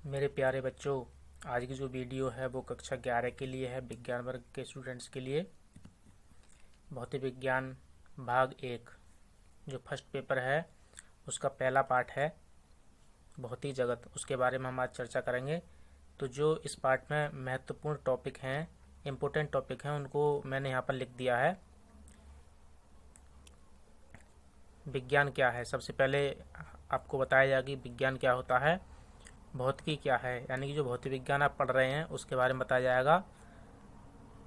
मेरे प्यारे बच्चों, आज की जो वीडियो है वो कक्षा 11 के लिए है, विज्ञान वर्ग के स्टूडेंट्स के लिए। भौतिक विज्ञान भाग 1 जो फर्स्ट पेपर है उसका पहला पार्ट है भौतिक जगत, उसके बारे में हम आज चर्चा करेंगे। तो जो इस पार्ट में महत्वपूर्ण टॉपिक हैं, इम्पोर्टेंट टॉपिक हैं, उनको मैंने यहाँ पर लिख दिया है। विज्ञान क्या है, सबसे पहले आपको बताया जाएगा कि विज्ञान क्या होता है, भौतिकी क्या है, यानी कि जो भौतिक विज्ञान आप पढ़ रहे हैं उसके बारे में बताया जाएगा।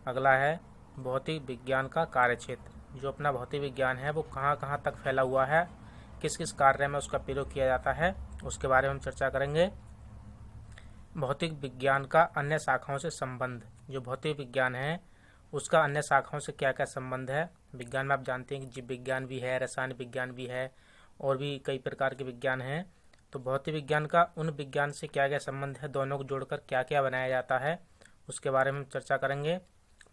अगला है भौतिक विज्ञान का कार्यक्षेत्र, जो अपना भौतिक विज्ञान है वो कहाँ कहाँ तक फैला हुआ है, किस किस कार्य में उसका प्रयोग किया जाता है, उसके बारे में हम चर्चा करेंगे। भौतिक विज्ञान का अन्य शाखाओं से संबंध, जो भौतिक विज्ञान है उसका अन्य शाखाओं से क्या क्या संबंध है। विज्ञान में आप जानते हैं कि जीव विज्ञान भी है, रसायन विज्ञान भी है, और भी कई प्रकार के विज्ञान हैं। तो भौतिक विज्ञान का उन विज्ञान से क्या क्या संबंध है, दोनों को जोड़कर क्या क्या बनाया जाता है, उसके बारे में हम चर्चा करेंगे।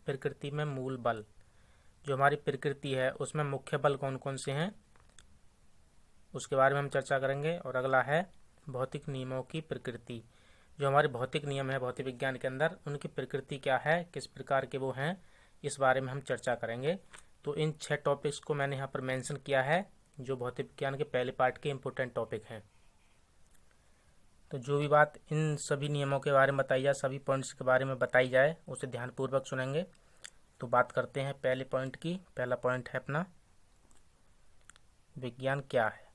प्रकृति में मूल बल, जो हमारी प्रकृति है उसमें मुख्य बल कौन कौन से हैं, उसके बारे में हम चर्चा करेंगे। और अगला है भौतिक नियमों की प्रकृति, जो हमारे भौतिक नियम है भौतिक विज्ञान के अंदर, उनकी प्रकृति क्या है, किस प्रकार के वो हैं, इस बारे में हम चर्चा करेंगे। तो इन 6 टॉपिक्स को मैंने यहाँ पर मेंशन किया है, जो भौतिक विज्ञान के पहले पार्ट के इम्पोर्टेंट टॉपिक हैं। तो जो भी बात इन सभी नियमों के बारे में बताई जाए, सभी पॉइंट्स के बारे में बताई जाए, उसे ध्यानपूर्वक सुनेंगे। तो बात करते हैं पहले पॉइंट की। पहला पॉइंट है अपना विज्ञान क्या है।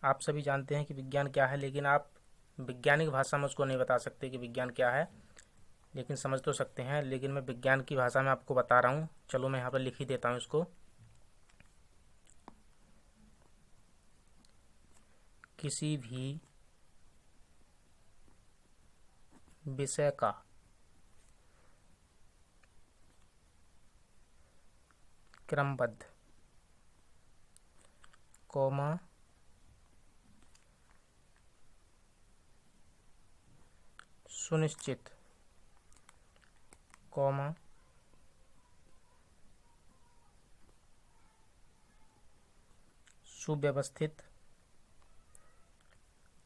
आप सभी जानते हैं कि विज्ञान क्या है, लेकिन आप वैज्ञानिक भाषा में उसको नहीं बता सकते कि विज्ञान क्या है, लेकिन समझ तो सकते हैं। लेकिन मैं विज्ञान की भाषा में आपको बता रहा हूँ। चलो मैं यहाँ पर लिख ही देता हूँ इसको। किसी भी विषय का क्रमबद्ध, कॉमा सुनिश्चित, कॉमा सुव्यवस्थित,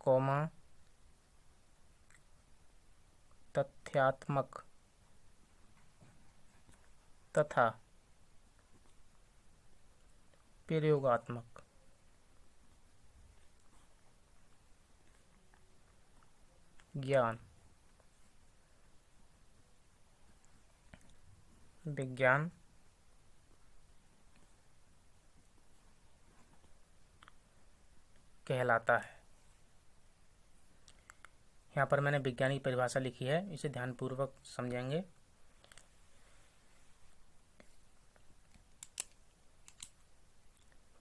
कॉमा तथ्यात्मक तथा प्रयोगात्मक ज्ञान विज्ञान कहलाता है। यहाँ पर मैंने विज्ञान की परिभाषा लिखी है, इसे ध्यानपूर्वक समझेंगे।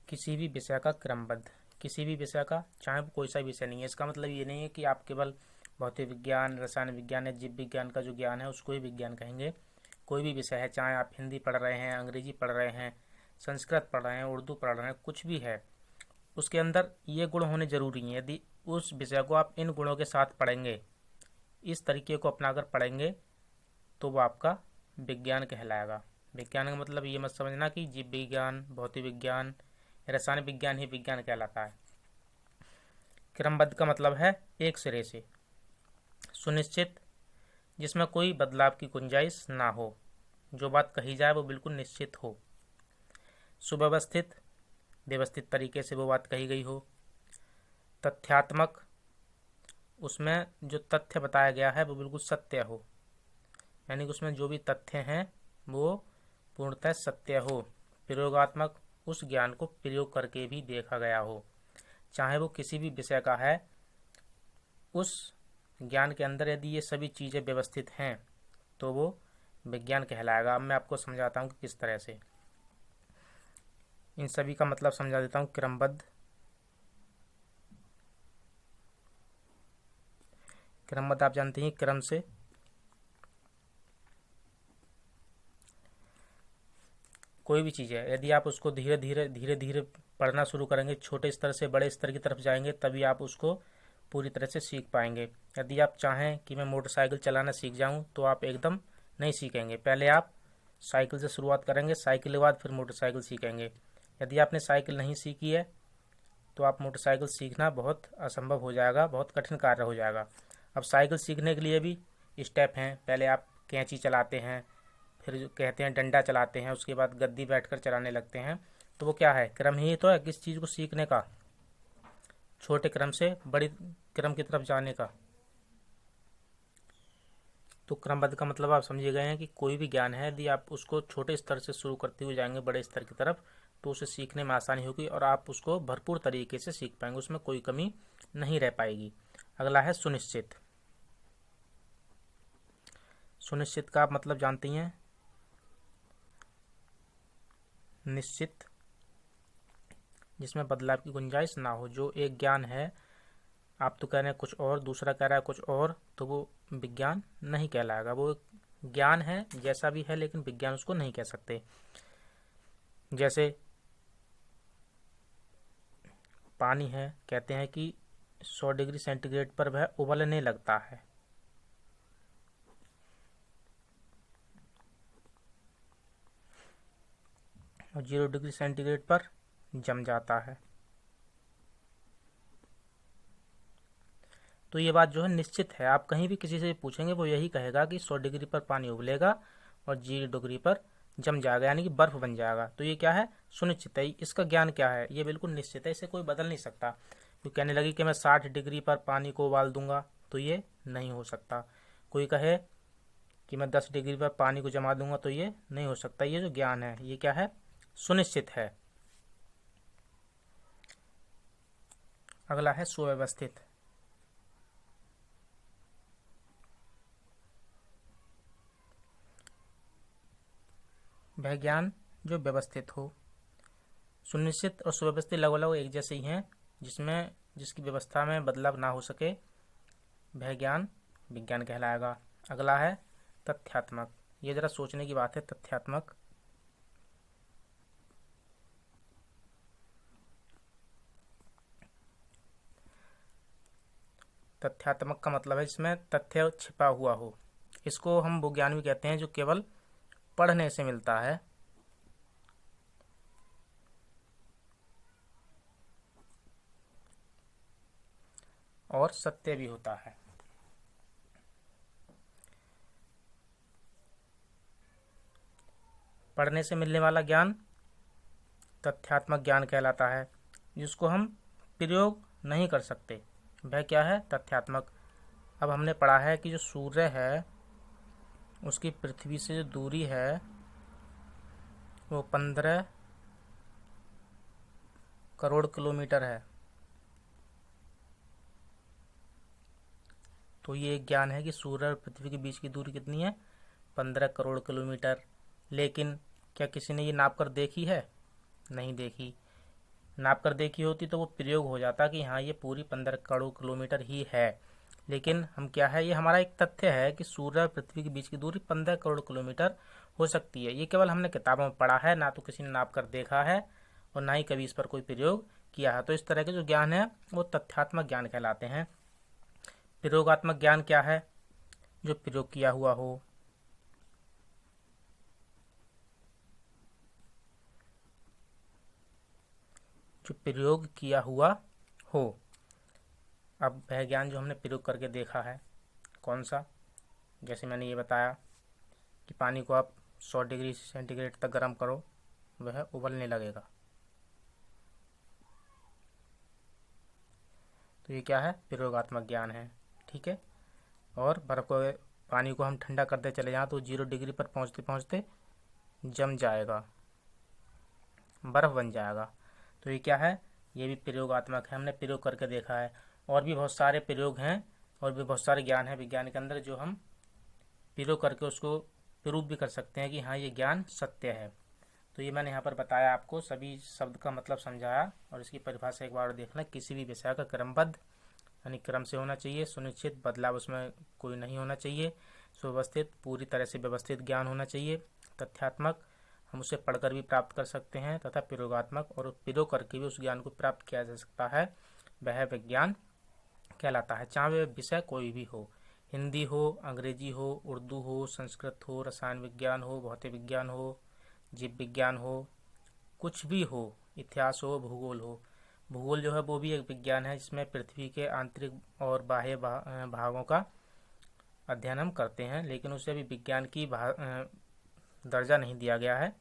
किसी भी विषय का क्रमबद्ध, किसी भी विषय का, चाहे वो कोई सा विषय नहीं है। इसका मतलब ये नहीं है कि आप केवल भौतिक विज्ञान, रसायन विज्ञान या जीव विज्ञान का जो ज्ञान है उसको ही विज्ञान कहेंगे। कोई भी विषय है, चाहे आप हिंदी पढ़ रहे हैं, अंग्रेजी पढ़ रहे हैं, संस्कृत पढ़ रहे हैं, उर्दू पढ़ रहे हैं, कुछ भी है, उसके अंदर ये गुण होने जरूरी हैं। यदि उस विषय को आप इन गुणों के साथ पढ़ेंगे, इस तरीके को अपनाकर पढ़ेंगे, तो वो आपका विज्ञान कहलाएगा। विज्ञान का मतलब ये मत समझना कि जीव विज्ञान, भौतिक विज्ञान, रसायन विज्ञान ही विज्ञान कहलाता है। क्रमबद्ध का मतलब है एक सिरे से। सुनिश्चित, जिसमें कोई बदलाव की गुंजाइश ना हो, जो बात कही जाए वो बिल्कुल निश्चित हो। सुव्यवस्थित, व्यवस्थित तरीके से वो बात कही गई हो। तथ्यात्मक, उसमें जो तथ्य बताया गया है वो बिल्कुल सत्य हो, यानी कि उसमें जो भी तथ्य हैं वो पूर्णतः सत्य हो। प्रयोगात्मक, उस ज्ञान को प्रयोग करके भी देखा गया हो, चाहे वो किसी भी विषय का है, उस ज्ञान के अंदर यदि ये सभी चीज़ें व्यवस्थित हैं तो वो विज्ञान कहलाएगा। अब मैं आपको समझाता हूँ कि किस तरह से। इन सभी का मतलब समझा देता हूँ। क्रमबद्ध, क्रमबद्ध आप जानते हैं क्रम से, कोई भी चीज़ है यदि आप उसको धीरे धीरे पढ़ना शुरू करेंगे, छोटे स्तर से बड़े स्तर की तरफ जाएंगे, तभी आप उसको पूरी तरह से सीख पाएंगे। यदि आप चाहें कि मैं मोटरसाइकिल चलाना सीख जाऊं, तो आप एकदम नहीं सीखेंगे। पहले आप साइकिल से शुरुआत करेंगे, साइकिल के बाद फिर मोटरसाइकिल सीखेंगे। यदि आपने साइकिल नहीं सीखी है तो आप मोटरसाइकिल सीखना बहुत असंभव हो जाएगा, बहुत कठिन कार्य हो जाएगा। अब साइकिल सीखने के लिए भी स्टेप हैं। पहले आप कैंची चलाते हैं, फिर जो कहते हैं डंडा चलाते हैं, उसके बाद गद्दी बैठकर चलाने लगते हैं। तो वो क्या है, क्रम ही तो है किस चीज़ को सीखने का, छोटे क्रम से बड़ी क्रम की तरफ जाने का। तो क्रमबद्ध का मतलब आप समझे गए हैं कि कोई भी ज्ञान है यदि आप उसको छोटे स्तर से शुरू करते हुए जाएंगे बड़े स्तर की तरफ तो उसे सीखने में आसानी होगी और आप उसको भरपूर तरीके से सीख पाएंगे, उसमें कोई कमी नहीं रह पाएगी। अगला है सुनिश्चित। सुनिश्चित का आप मतलब जानती हैं, निश्चित, जिसमें बदलाव की गुंजाइश ना हो। जो एक ज्ञान है, आप तो कह रहे हैं कुछ और, दूसरा कह रहा है कुछ और, तो वो विज्ञान नहीं कहलाएगा। वो ज्ञान है जैसा भी है, लेकिन विज्ञान उसको नहीं कह सकते। जैसे पानी है, कहते हैं कि 100 डिग्री सेंटीग्रेड पर वह उबलने लगता है, और 0 डिग्री सेंटीग्रेड पर जम जाता है। तो ये बात जो है निश्चित है। आप कहीं भी किसी से पूछेंगे वो यही कहेगा कि 100 डिग्री पर पानी उबलेगा और 0 डिग्री पर जम जाएगा, यानी कि बर्फ बन जाएगा। तो ये क्या है, सुनिश्चित है। इसका ज्ञान क्या है, ये बिल्कुल निश्चित है, इसे कोई बदल नहीं सकता। तो कहने लगी कि मैं 60 डिग्री पर पानी को उबाल दूंगा, तो ये नहीं हो सकता। कोई कहे कि मैं 10 डिग्री पर पानी को जमा दूंगा, तो ये नहीं हो सकता। ये जो ज्ञान है ये क्या है, सुनिश्चित है। अगला है सुव्यवस्थित। वह ज्ञान जो व्यवस्थित हो। सुनिश्चित और सुव्यवस्थित लगभग लगभग एक जैसे ही हैं, जिसकी व्यवस्था में बदलाव ना हो सके, वह ज्ञान विज्ञान कहलाएगा। अगला है तथ्यात्मक। ये जरा सोचने की बात है, तथ्यात्मक। तथ्यात्मक का मतलब है जिसमें तथ्य छिपा हुआ हो। इसको हम वो ज्ञान भी कहते हैं जो केवल पढ़ने से मिलता है और सत्य भी होता है। पढ़ने से मिलने वाला ज्ञान तथ्यात्मक ज्ञान कहलाता है, जिसको हम प्रयोग नहीं कर सकते, वह क्या है, तथ्यात्मक। अब हमने पढ़ा है कि जो सूर्य है उसकी पृथ्वी से जो दूरी है वो 15 करोड़ किलोमीटर है। तो ये एक ज्ञान है कि सूर्य और पृथ्वी के बीच की दूरी कितनी है, 15 करोड़ किलोमीटर। लेकिन क्या किसी ने ये नाप कर देखी है, नहीं देखी। नाप कर देखी होती तो वो प्रयोग हो जाता कि हाँ ये पूरी 15 करोड़ किलोमीटर ही है। लेकिन हम क्या है, ये हमारा एक तथ्य है कि सूर्य और पृथ्वी के बीच की दूरी 15 करोड़ किलोमीटर हो सकती है। ये केवल हमने किताबों में पढ़ा है, ना तो किसी ने नाप कर देखा है और ना ही कभी इस पर कोई प्रयोग किया है। तो इस तरह के जो ज्ञान है वो तथ्यात्मक ज्ञान कहलाते हैं। प्रयोगात्मक ज्ञान क्या है, जो प्रयोग किया हुआ हो। जो प्रयोग किया हुआ हो। अब वह ज्ञान जो हमने प्रयोग करके देखा है, कौन सा, जैसे मैंने ये बताया कि पानी को आप 100 डिग्री सेंटीग्रेड तक गर्म करो, वह उबलने लगेगा। तो ये क्या है, प्रयोगात्मक ज्ञान है, ठीक है। और बर्फ को, पानी को हम ठंडा करते चले जाएं तो 0 डिग्री पर पहुंचते पहुंचते जम जाएगा, बर्फ बन जाएगा। तो ये क्या है, ये भी प्रयोगात्मक है, हमने प्रयोग करके देखा है। और भी बहुत सारे प्रयोग हैं और भी बहुत सारे ज्ञान है विज्ञान के अंदर जो हम प्रयोग करके उसको प्रूव भी कर सकते हैं कि हाँ ये ज्ञान सत्य है। तो ये मैंने यहाँ पर बताया, आपको सभी शब्द का मतलब समझाया और इसकी परिभाषा एक बार देखना। किसी भी विषय का क्रमबद्ध यानी क्रम से होना चाहिए, सुनिश्चित, बदलाव उसमें कोई नहीं होना चाहिए, सुव्यवस्थित, पूरी तरह से व्यवस्थित ज्ञान होना चाहिए, तथ्यात्मक, हम उसे पढ़कर भी प्राप्त कर सकते हैं, तथा प्रयोगात्मक, और प्रयोग करके भी उस ज्ञान को प्राप्त किया जा सकता है, वह विज्ञान कहलाता है, चाहे वह विषय कोई भी हो। हिंदी हो, अंग्रेजी हो, उर्दू हो, संस्कृत हो, रसायन विज्ञान हो, भौतिक विज्ञान हो, जीव विज्ञान हो, कुछ भी हो, इतिहास हो, भूगोल हो। भूगोल जो है वो भी एक विज्ञान है जिसमें पृथ्वी के आंतरिक और बाह्य भागों का अध्ययन हम करते हैं, लेकिन उसे अभी विज्ञान की दर्जा नहीं दिया गया है।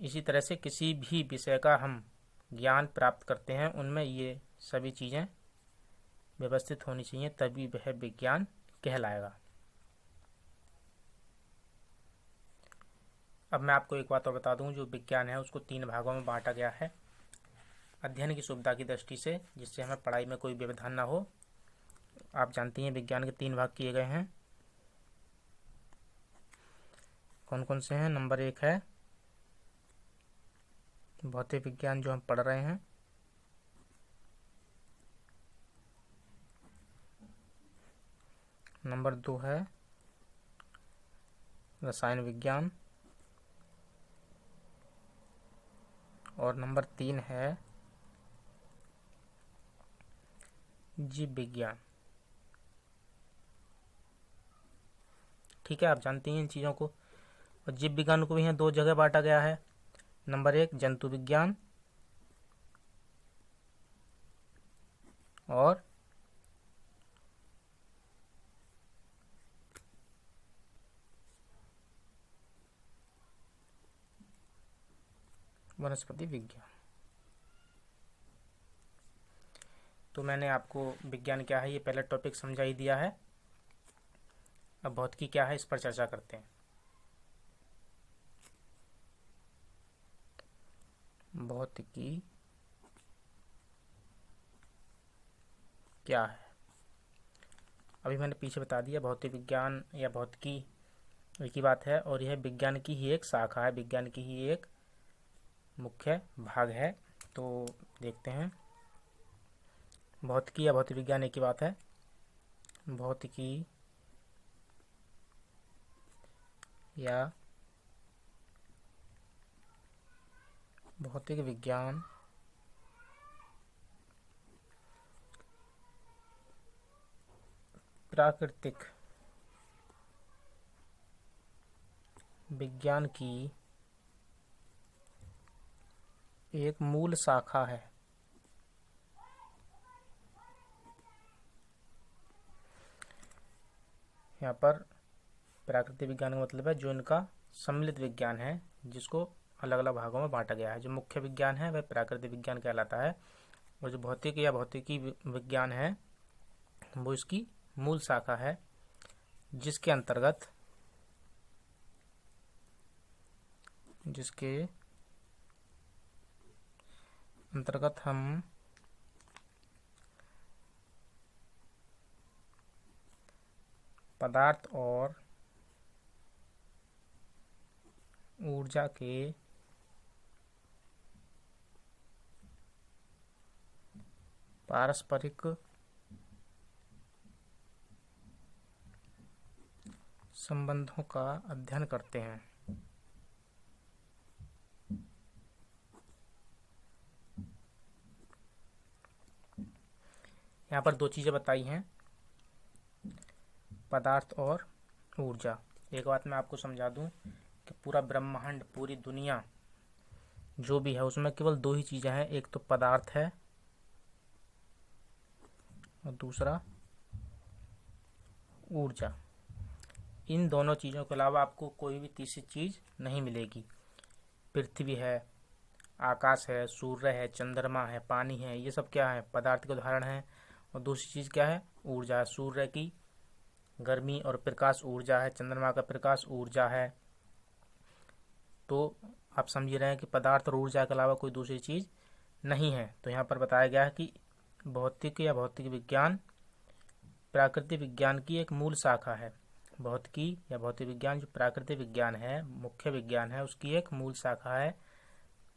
इसी तरह से किसी भी विषय का हम ज्ञान प्राप्त करते हैं उनमें ये सभी चीज़ें व्यवस्थित होनी चाहिए, तभी वह विज्ञान कहलाएगा। अब मैं आपको एक बात और बता दूं, जो विज्ञान है उसको 3 भागों में बांटा गया है अध्ययन की सुविधा की दृष्टि से, जिससे हमें पढ़ाई में कोई व्यवधान ना हो। आप जानती हैं विज्ञान के 3 भाग किए गए हैं। कौन कौन से हैं? नंबर 1 है भौतिक विज्ञान जो हम पढ़ रहे हैं। नंबर 2 है रसायन विज्ञान। और नंबर 3 है जीव विज्ञान। ठीक है, आप जानती हैं इन चीज़ों को। और जीव विज्ञान को भी यहाँ 2 जगह बांटा गया है। नंबर 1 जंतु विज्ञान और वनस्पति विज्ञान। तो मैंने आपको विज्ञान क्या है ये पहला टॉपिक समझा ही दिया है। अब भौतिकी क्या है इस पर चर्चा करते हैं। भौतिकी क्या है? अभी मैंने पीछे बता दिया, भौतिक विज्ञान या भौतिकी एक ही बात है और यह विज्ञान की ही एक शाखा है, विज्ञान की ही एक मुख्य भाग है। तो देखते हैं, भौतिकी या भौतिक विज्ञान एक ही बात है। भौतिकी या भौतिक विज्ञान प्राकृतिक विज्ञान की एक मूल शाखा है। यहाँ पर प्राकृतिक विज्ञान का मतलब है जो इनका सम्मिलित विज्ञान है, जिसको अलग अलग भागों में बांटा गया है। जो मुख्य विज्ञान है वह प्राकृतिक विज्ञान कहलाता है और जो भौतिक या भौतिकी विज्ञान है वो इसकी मूल शाखा है, जिसके अंतर्गत हम पदार्थ और ऊर्जा के पारस्परिक संबंधों का अध्ययन करते हैं। यहाँ पर 2 चीज़ें बताई हैं, पदार्थ और ऊर्जा। एक बात मैं आपको समझा दूं कि पूरा ब्रह्मांड, पूरी दुनिया जो भी है उसमें केवल 2 ही चीज़ें हैं, एक तो पदार्थ है और दूसरा ऊर्जा। इन दोनों चीज़ों के अलावा आपको कोई भी तीसरी चीज़ नहीं मिलेगी। पृथ्वी है, आकाश है, सूर्य है, चंद्रमा है, पानी है, ये सब क्या है? पदार्थ के उदाहरण हैं। और दूसरी चीज़ क्या है? ऊर्जा। सूर्य की गर्मी और प्रकाश ऊर्जा है, चंद्रमा का प्रकाश ऊर्जा है। तो आप समझ रहे हैं कि पदार्थ और ऊर्जा के अलावा कोई दूसरी चीज़ नहीं है। तो यहाँ पर बताया गया है कि भौतिक या भौतिक विज्ञान प्राकृतिक विज्ञान की एक मूल शाखा है। भौतिकी या भौतिक विज्ञान जो प्राकृतिक विज्ञान है, मुख्य विज्ञान है, उसकी एक मूल शाखा है,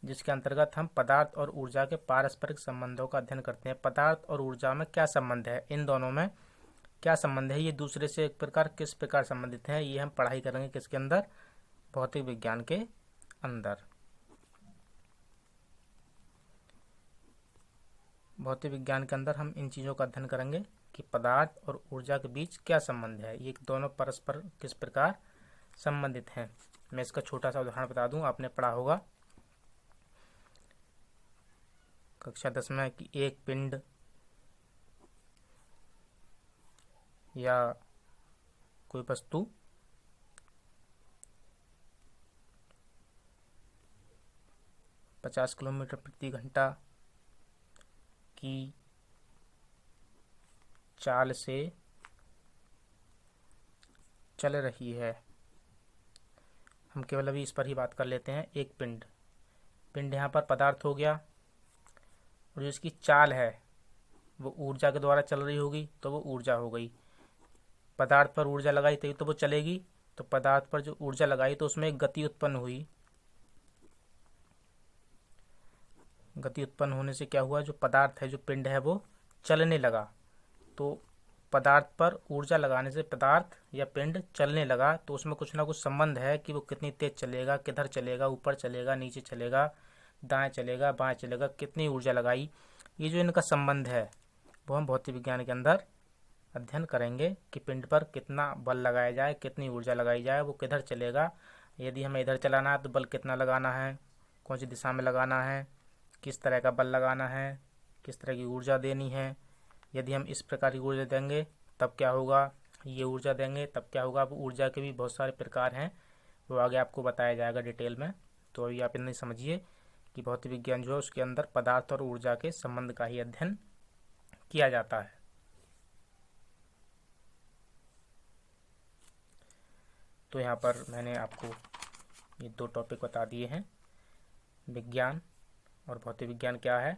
जिसके अंतर्गत हम पदार्थ और ऊर्जा के पारस्परिक संबंधों का अध्ययन करते हैं। पदार्थ और ऊर्जा में क्या संबंध है, इन दोनों में क्या संबंध है, ये दूसरे से किस प्रकार संबंधित हैं, ये हम पढ़ाई करेंगे किसके अंदर? भौतिक विज्ञान के अंदर। भौतिक विज्ञान के अंदर हम इन चीज़ों का अध्ययन करेंगे कि पदार्थ और ऊर्जा के बीच क्या संबंध है, ये दोनों परस्पर किस प्रकार संबंधित हैं। मैं इसका छोटा सा उदाहरण बता दूं, आपने पढ़ा होगा कक्षा 10 में कि एक पिंड या कोई वस्तु 50 किलोमीटर प्रति घंटा की चाल से चल रही है। हम केवल अभी इस पर ही बात कर लेते हैं। एक पिंड यहाँ पर पदार्थ हो गया, और जो इसकी चाल है वो ऊर्जा के द्वारा चल रही होगी, तो वो ऊर्जा हो गई। पदार्थ पर ऊर्जा लगाई तभी तो वो चलेगी, तो पदार्थ पर जो ऊर्जा लगाई तो उसमें एक गति उत्पन्न हुई। गति उत्पन्न होने से क्या हुआ, जो पदार्थ है, जो पिंड है, वो चलने लगा। तो पदार्थ पर ऊर्जा लगाने से पदार्थ या पिंड चलने लगा, तो उसमें कुछ ना कुछ संबंध है कि वो कितनी तेज चलेगा, किधर चलेगा, ऊपर चलेगा, नीचे चलेगा, दाएं चलेगा, बाएं चलेगा, कितनी ऊर्जा लगाई। ये जो इनका संबंध है वो हम भौतिक विज्ञान के अंदर अध्ययन करेंगे कि पिंड पर कितना बल लगाया जाए, कितनी ऊर्जा लगाई जाए, वो किधर चलेगा। यदि हमें इधर चलाना है तो बल कितना लगाना है, कौन सी दिशा में लगाना है, किस तरह का बल लगाना है, किस तरह की ऊर्जा देनी है। यदि हम इस प्रकार की ऊर्जा देंगे तब क्या होगा, ये ऊर्जा देंगे तब क्या होगा। अब ऊर्जा के भी बहुत सारे प्रकार हैं, वो आगे आपको बताया जाएगा डिटेल में। तो अभी आप इतना समझिए कि भौतिक विज्ञान जो है उसके अंदर पदार्थ और ऊर्जा के संबंध का ही अध्ययन किया जाता है। तो यहाँ पर मैंने आपको ये दो टॉपिक बता दिए हैं, विज्ञान और भौतिक विज्ञान क्या है।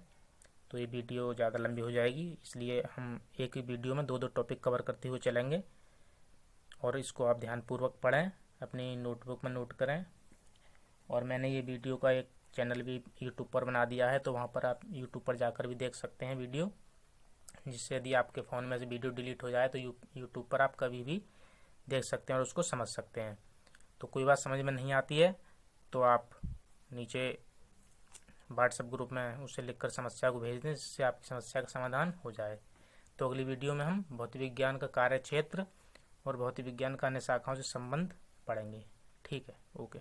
तो ये वीडियो ज़्यादा लंबी हो जाएगी, इसलिए हम एक ही वीडियो में दो टॉपिक कवर करते हुए चलेंगे, और इसको आप ध्यानपूर्वक पढ़ें, अपनी नोटबुक में नोट करें। और मैंने ये वीडियो का एक चैनल भी यूट्यूब पर बना दिया है, तो वहाँ पर आप यूट्यूब पर जाकर भी देख सकते हैं वीडियो, जिससे यदि आपके फ़ोन में से वीडियो डिलीट हो जाए तो यूट्यूब पर आप कभी भी देख सकते हैं और उसको समझ सकते हैं। तो कोई बात समझ में नहीं आती है तो आप नीचे व्हाट्सएप ग्रुप में उसे लिखकर समस्या को भेज दें, जिससे आपकी समस्या का समाधान हो जाए। तो अगली वीडियो में हम भौतिक विज्ञान का कार्य क्षेत्र और भौतिक विज्ञान का अन्य शाखाओं से संबंध पढ़ेंगे। ठीक है, ओके।